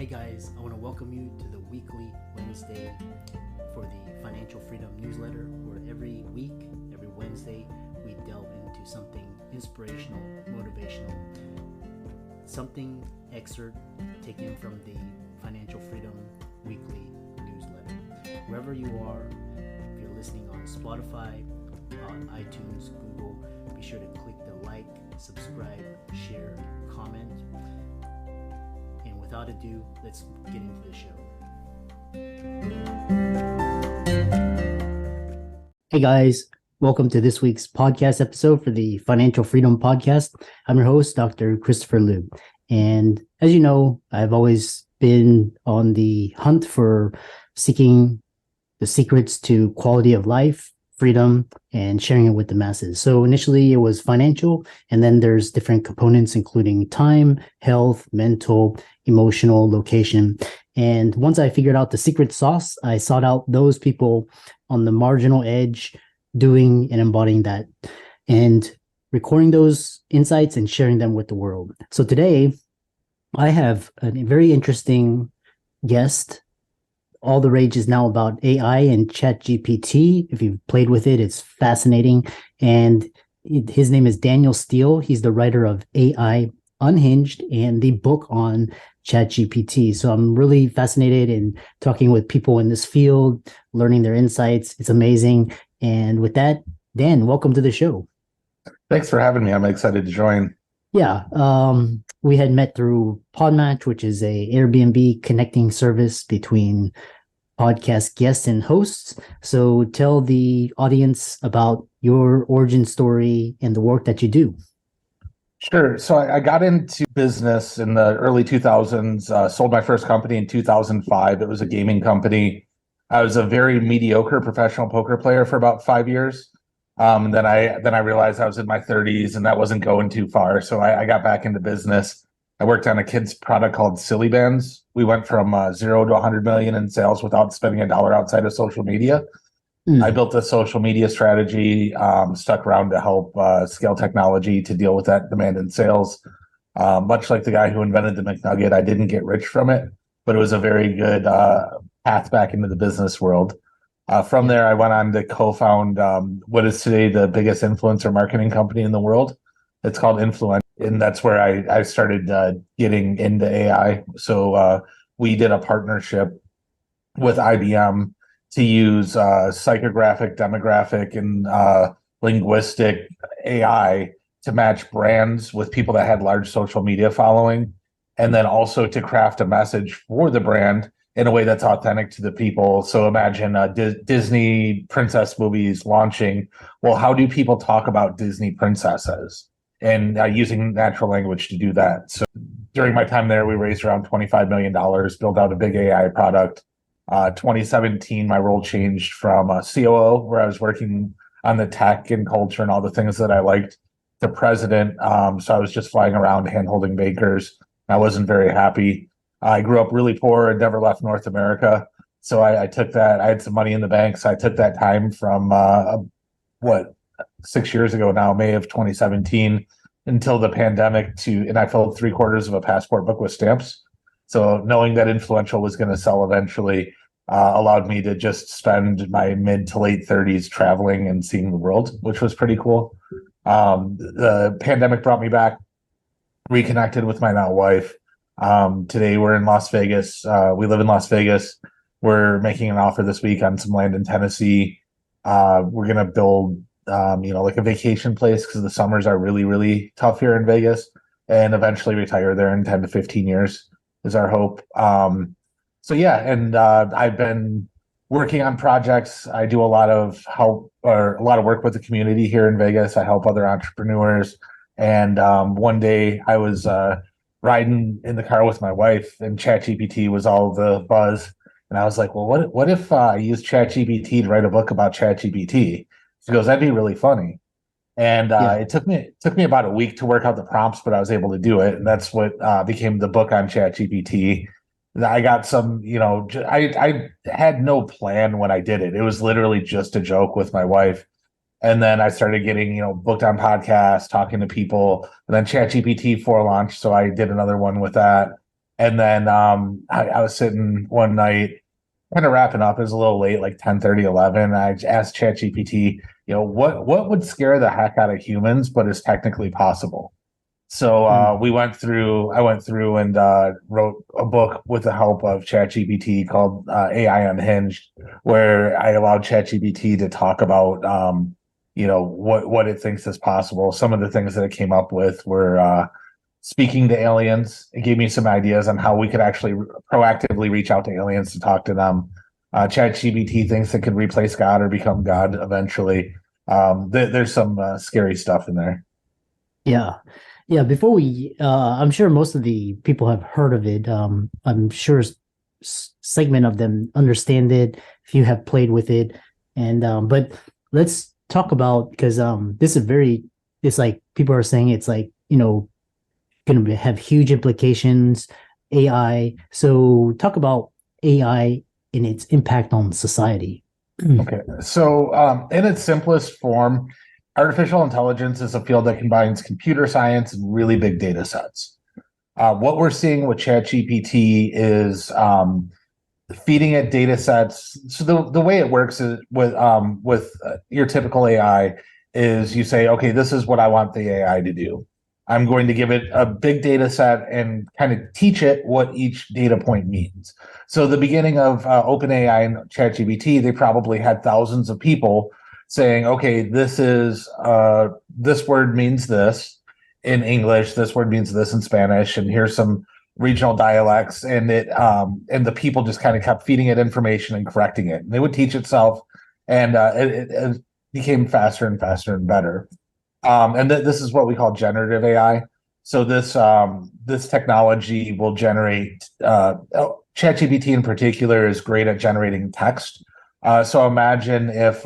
Hey guys, I want to welcome you to the weekly Wednesday for the Financial Freedom newsletter, where every week, every Wednesday, we delve into something inspirational, motivational, something excerpt taken from the Financial Freedom weekly newsletter. Wherever you are, if you're listening on Spotify, on iTunes, Google, be sure to click the like, subscribe, share, comment. And without ado, let's get into the show. Hey guys, welcome to this week's podcast episode for the Financial Freedom Podcast. I'm your host, Dr. Christopher Liu. And as you know, I've always been on the hunt for seeking the secrets to quality of life, freedom, and sharing it with the masses. So initially it was financial, and then there's different components, including time, health, mental, emotional, location. And once I figured out the secret sauce, I sought out those people on the marginal edge doing and embodying that and recording those insights and sharing them with the world. So today I have a very interesting guest. All the rage is now about AI and ChatGPT. If you've played with it, it's fascinating. And his name is Daniel Steele. He's the writer of AI Unhinged and the book on ChatGPT. So I'm really fascinated in talking with people in this field, learning their insights. It's amazing. And with that, Dan, welcome to the show. Thanks for having me. I'm excited to join. Yeah, we had met through Podmatch, which is a Airbnb connecting service between podcast guests and hosts. So tell the audience about your origin story and the work that you do. Sure. So I got into business in the early 2000s, sold my first company in 2005. It was a gaming company. I was a very mediocre professional poker player for about 5 years. And then I realized I was in my 30s and that wasn't going too far. So I got back into business. I worked on a kid's product called Silly Bands. We went from 0 to 100 million in sales without spending a dollar outside of social media. I built a social media strategy, stuck around to help scale technology to deal with that demand in sales. Much like the guy who invented the McNugget, I didn't get rich from it, but it was a very good path back into the business world. From there, I went on to co-found what is today the biggest influencer marketing company in the world. It's called Influence, and that's where I started getting into AI. So we did a partnership with IBM to use psychographic, demographic, and linguistic AI to match brands with people that had large social media following, and then also to craft a message for the brand in a way that's authentic to the people. So imagine Disney princess movies launching. Well, how do people talk about Disney princesses? And using natural language to do that. So during my time there, we raised around $25 million, built out a big AI product. 2017, my role changed from COO, where I was working on the tech and culture and all the things that I liked, to president. So I was just flying around hand-holding bankers. I wasn't very happy. I grew up really poor and never left North America. So I took that. I had some money in the bank. So I took that time from 6 years ago now, May of 2017, until the pandemic and I filled 3/4 of a passport book with stamps. So knowing that Influential was going to sell eventually allowed me to just spend my mid to late 30s traveling and seeing the world, which was pretty cool. The pandemic brought me back, reconnected with my now wife. Today we're in Las Vegas. We live in Las Vegas. We're making an offer this week on some land in Tennessee. We're going to build like a vacation place, because the summers are really, really tough here in Vegas, and eventually retire there in 10 to 15 years is our hope. I've been working on projects. I do a lot of work with the community here in Vegas. I help other entrepreneurs. And one day I was riding in the car with my wife, and ChatGPT was all the buzz. And I was like, well, what if I use ChatGPT to write a book about ChatGPT? She goes, that'd be really funny. And it took me about a week to work out the prompts, but I was able to do it. And that's what became the book on ChatGPT. I got some, I had no plan when I did it. It was literally just a joke with my wife. And then I started getting, booked on podcasts, talking to people. And then ChatGPT 4 launched, so I did another one with that. And then I was sitting one night, kind of wrapping up. It was a little late, like 10:30, 11. I asked ChatGPT, what would scare the heck out of humans, but is technically possible. So I went through and wrote a book with the help of ChatGPT called AI Unhinged, where I allowed ChatGPT to talk about, what it thinks is possible. Some of the things that it came up with were speaking to aliens. It gave me some ideas on how we could actually proactively reach out to aliens to talk to them. ChatGPT thinks it could replace God or become God eventually. There's some scary stuff in there. Yeah. Yeah. Before I'm sure most of the people have heard of it. I'm sure segment of them understand it if you have played with it. But let's talk about, because this is it's like people are saying it's like, going to have huge implications, AI. So talk about AI and its impact on society. Okay. So, in its simplest form, artificial intelligence is a field that combines computer science and really big data sets. What we're seeing with ChatGPT is feeding it data sets. So the way it works is with your typical AI is you say, okay, this is what I want the AI to do. I'm going to give it a big data set and kind of teach it what each data point means. So the beginning of OpenAI and ChatGPT, they probably had thousands of people saying, okay, this word means this in English, this word means this in Spanish, and here's some regional dialects, and the people just kind of kept feeding it information and correcting it. And it would teach itself, and it became faster and faster and better. This is what we call generative AI. So this technology will generate. ChatGPT in particular is great at generating text. So imagine if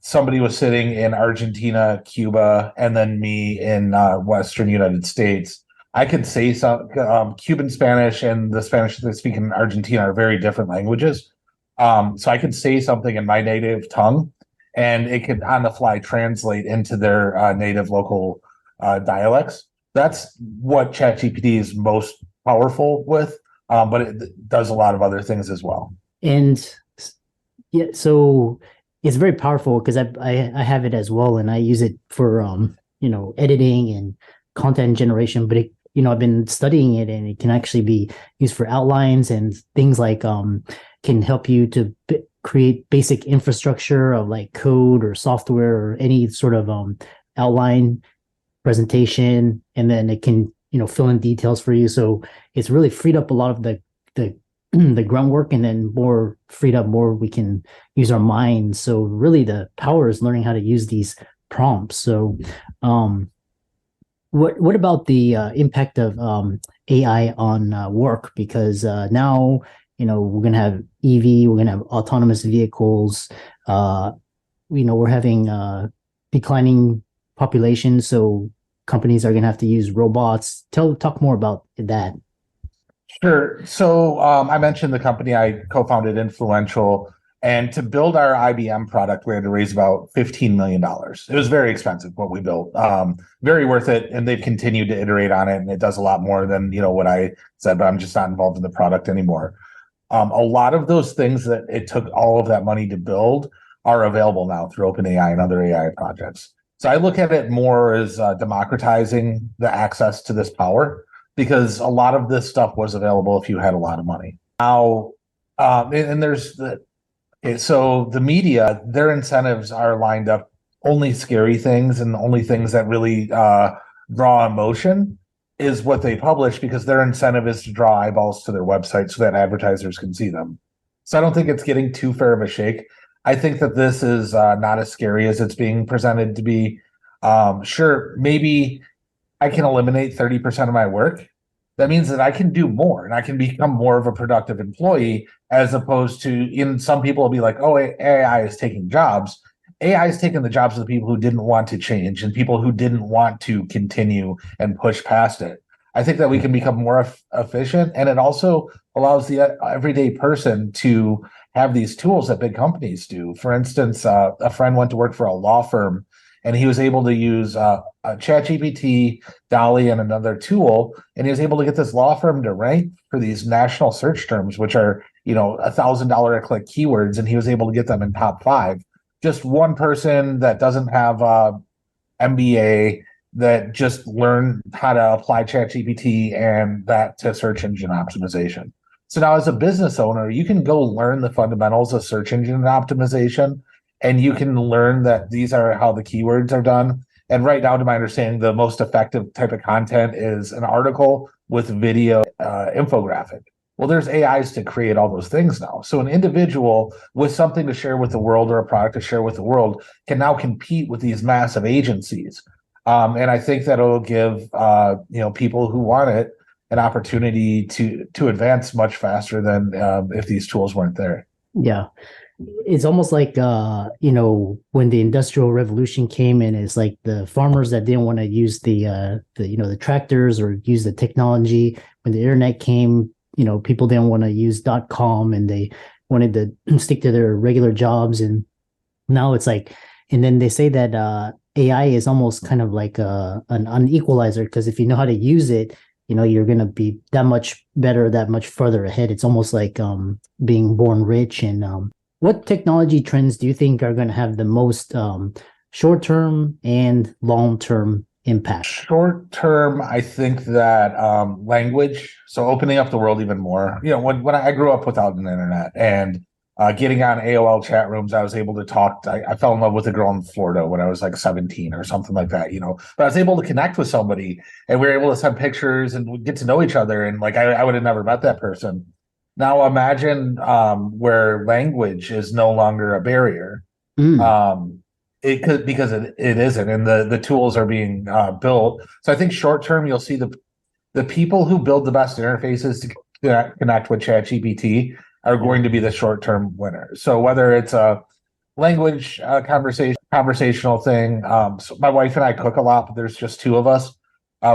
somebody was sitting in Argentina, Cuba, and then me in Western United States. I could say some Cuban Spanish and the Spanish they speak in Argentina are very different languages. So I could say something in my native tongue, and it could on the fly translate into their native local dialects. That's what ChatGPT is most powerful with, but it does a lot of other things as well. And yeah, so it's very powerful because I have it as well, and I use it for editing and content generation. But I've been studying it, and it can actually be used for outlines and things like can help you to create basic infrastructure of like code or software or any sort of outline presentation, and then it can fill in details for you. So it's really freed up a lot of the the groundwork, and then more we can use our minds. So really the power is learning how to use these prompts. So what about the impact of AI on work? Because now we're going to have EV, we're going to have autonomous vehicles. We're having declining population, so companies are going to have to use robots. Talk more about that. Sure. So I mentioned the company I co-founded, Influential, and to build our IBM product, we had to raise about $15 million. It was very expensive what we built. Very worth it, and they've continued to iterate on it, and it does a lot more than what I said. But I'm just not involved in the product anymore. A lot of those things that it took all of that money to build are available now through OpenAI and other AI projects. So I look at it more as democratizing the access to this power, because a lot of this stuff was available if you had a lot of money. Now, and there's so the media, their incentives are lined up only scary things, and the only things that really draw emotion is what they publish, because their incentive is to draw eyeballs to their website so that advertisers can see them. So I don't think it's getting too fair of a shake. I think that this is not as scary as it's being presented to be. Sure, maybe I can eliminate 30% of my work. That means that I can do more and I can become more of a productive employee, as opposed to, some people will be like, oh, AI is taking jobs. AI is taking the jobs of the people who didn't want to change and people who didn't want to continue and push past it. I think that we can become more efficient, and it also allows the everyday person to have these tools that big companies do. For instance, a friend went to work for a law firm, and he was able to use ChatGPT, Dolly, and another tool, and he was able to get this law firm to rank for these national search terms, which are $1,000 a click keywords, and he was able to get them in top 5. Just one person that doesn't have MBA, that just learned how to apply ChatGPT and that to search engine optimization. So now as a business owner, you can go learn the fundamentals of search engine optimization, and you can learn that these are how the keywords are done. And right now, to my understanding, the most effective type of content is an article with video infographic. Well, there's AIs to create all those things now. So an individual with something to share with the world or a product to share with the world can now compete with these massive agencies. And I think that it'll give people who want it an opportunity to advance much faster than if ththese tools weren't there. Yeah. It's almost like when the Industrial Revolution came in, it's like the farmers that didn't want to use the tractors or use the technology. When the internet came, people didn't want to use .com, and they wanted to stick to their regular jobs. And now it's like, and then they say that AI is almost kind of like an equalizer, because if you know how to use it, you're going to be that much better, that much further ahead. It's almost like being born rich. And what technology trends do you think are going to have the most short-term and long-term impact? Short-term, I think that language, so opening up the world even more. When I grew up without an internet, and getting on AOL chat rooms, I was able to talk. I fell in love with a girl in Florida when I was like 17 or something like that, But I was able to connect with somebody, and we were able to send pictures and get to know each other. And like I would have never met that person. Now imagine where language is no longer a barrier. It could, because it isn't, and the tools are being built. So I think short term, you'll see the people who build the best interfaces to connect with ChatGPT are going to be the short-term winners. So whether it's a language conversational thing, so my wife and I cook a lot, but there's just 2 of us.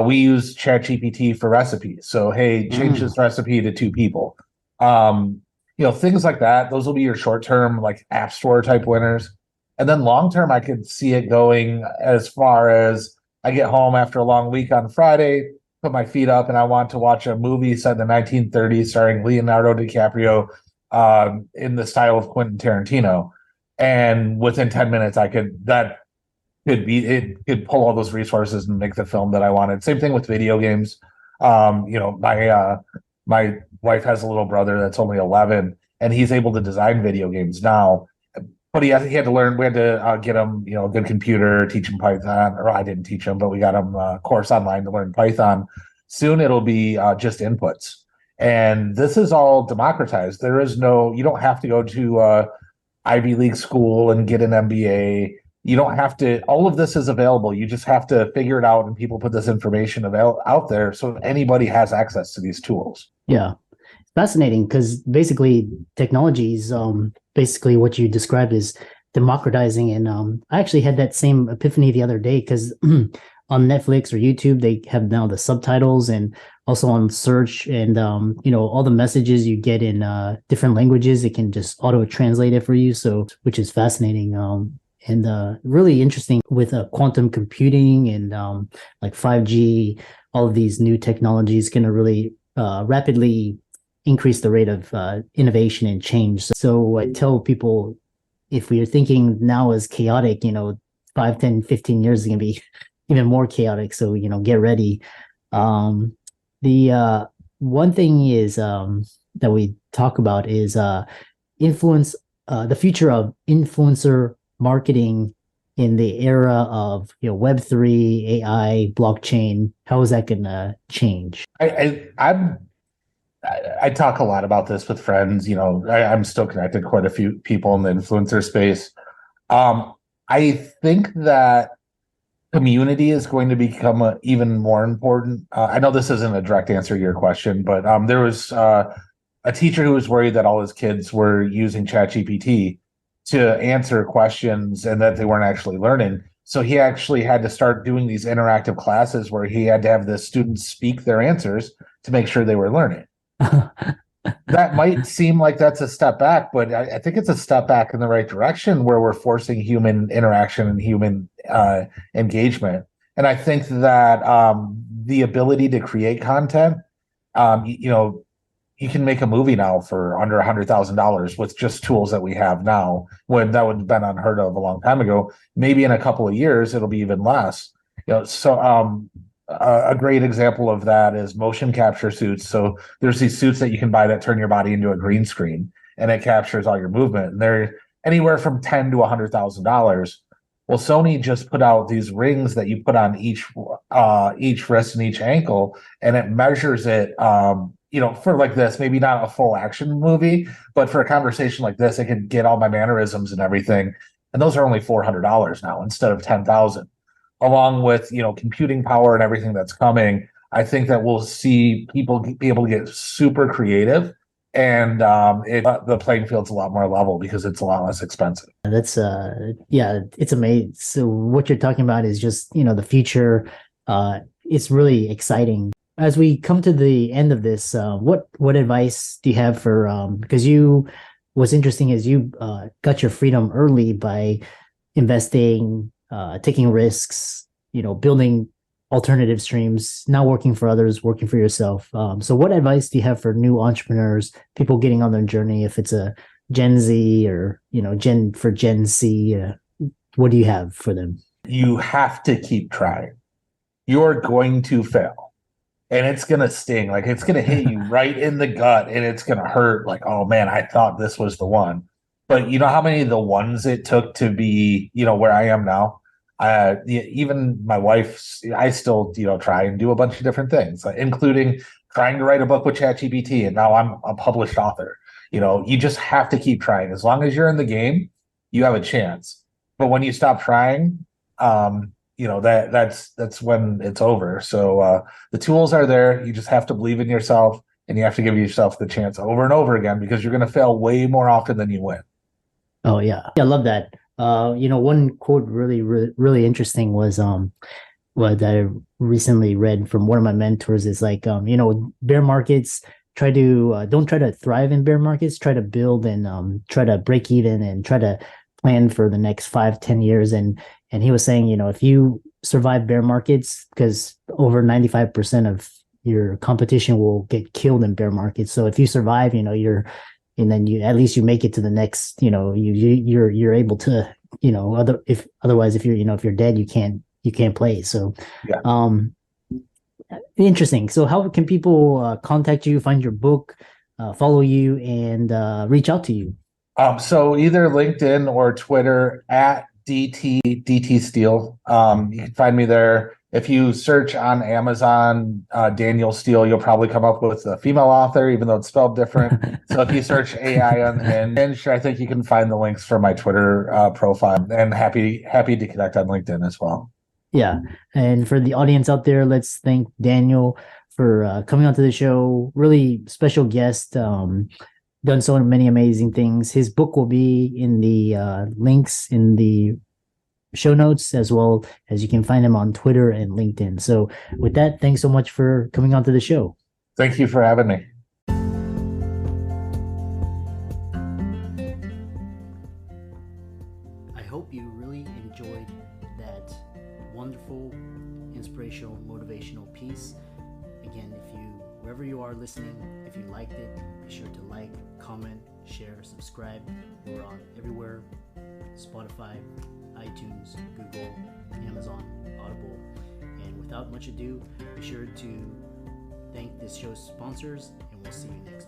We use ChatGPT for recipes. So, hey, change this recipe to 2 people. Things like that. Those will be your short-term, like app store type winners. And then long-term, I could see it going as far as I get home after a long week on Friday, put my feet up, and I want to watch a movie set in the 1930s starring Leonardo DiCaprio in the style of Quentin Tarantino. And within 10 minutes, it could pull all those resources and make the film that I wanted. Same thing with video games. My wife has a little brother that's only 11, and he's able to design video games now. But he had to learn. We had to get him, a good computer, teach him Python. Or I didn't teach him, but we got him a course online to learn Python. Soon it'll be just inputs, and this is all democratized. You don't have to go to Ivy League school and get an MBA. You don't have to. All of this is available. You just have to figure it out, and people put this information out there so anybody has access to these tools. Yeah. Fascinating, because basically technology is basically what you described as democratizing. And I actually had that same epiphany the other day, because on Netflix or YouTube, they have now the subtitles, and also on search, and all the messages you get in different languages, it can just auto translate it for you. So, which is fascinating and really interesting with quantum computing and like 5G. All of these new technologies going to really rapidly increase the rate of innovation and change. So I tell people, if we are thinking now as chaotic, 5, 10, 15 years is going to be even more chaotic. So, get ready. The one thing is that we talk about is the future of influencer marketing in the era of Web3, AI, blockchain. How is that going to change? I talk a lot about this with friends. I'm still connected to quite a few people in the influencer space. I think that community is going to become even more important. I know this isn't a direct answer to your question, but there was a teacher who was worried that all his kids were using ChatGPT to answer questions and that they weren't actually learning. So he actually had to start doing these interactive classes where he had to have the students speak their answers to make sure they were learning. That might seem like that's a step back, but I think it's a step back in the right direction where we're forcing human interaction and human engagement. And I think that the ability to create content, you know, you can make a movie now for under $100,000 with just tools that we have now, when that would have been unheard of a long time ago. Maybe in a couple of years, it'll be even less. So a great example of that is motion capture suits. So there's these suits that you can buy that turn your body into a green screen, and it captures all your movement. And they're anywhere from $10,000 to $100,000. Well, Sony just put out these rings that you put on each wrist and each ankle, and it measures it. For like this, maybe not a full action movie, but for a conversation like this, it can get all my mannerisms and everything. And those are only $400 now instead of 10,000. Along with computing power and everything that's coming, I think that we'll see people be able to get super creative, and the playing field's a lot more level because it's a lot less expensive. That's yeah, it's amazing. So what you're talking about is just, the future. It's really exciting. As we come to the end of this, what advice do you have for because what's interesting is you got your freedom early by investing, taking risks, building alternative streams, not working for others, working for yourself. So what advice do you have for new entrepreneurs, people getting on their journey, if it's a Gen Z or, Gen C, what do you have for them? You have to keep trying. You're going to fail. And it's going to sting. Like, it's going to hit you right in the gut, and it's going to hurt. Like, oh man, I thought this was the one. But you know how many of the ones it took to be, where I am now? Even my wife, I still, try and do a bunch of different things, including trying to write a book with ChatGPT. And now I'm a published author. You just have to keep trying. As long as you're in the game, you have a chance. But when you stop trying, that's when it's over. So the tools are there. You just have to believe in yourself, and you have to give yourself the chance over and over again, because you're going to fail way more often than you win. Oh yeah, I love that. One quote really interesting was what I recently read from one of my mentors is like, bear markets, don't try to thrive in bear markets, try to build and try to break even and try to plan for the next 5-10 years. And he was saying, if you survive bear markets, because over 95% of your competition will get killed in bear markets. So if you survive, and then at least you make it to the next, you're able to, otherwise if you're dead, you can't play. So, yeah. Interesting. So how can people contact you, find your book, follow you, and reach out to you? So either LinkedIn or Twitter at DT Steele. You can find me there. If you search on Amazon, Daniel Steele, you'll probably come up with a female author, even though it's spelled different. So if you search AI Unhinged, I think you can find the links for my Twitter profile. And happy to connect on LinkedIn as well. Yeah. And for the audience out there, let's thank Daniel for coming onto the show. Really special guest. Done so many amazing things. His book will be in the links in the show notes, as well as you can find him on Twitter and LinkedIn. So with that, thanks so much for coming onto the show. Thank you for having me. I hope you really enjoyed that wonderful, inspirational, motivational piece. Again, wherever you are listening, if you liked it, be sure to like, comment, share, subscribe. We're on everywhere: Spotify, iTunes, Google, Amazon, Audible. And without much ado, be sure to thank this show's sponsors, and we'll see you next time.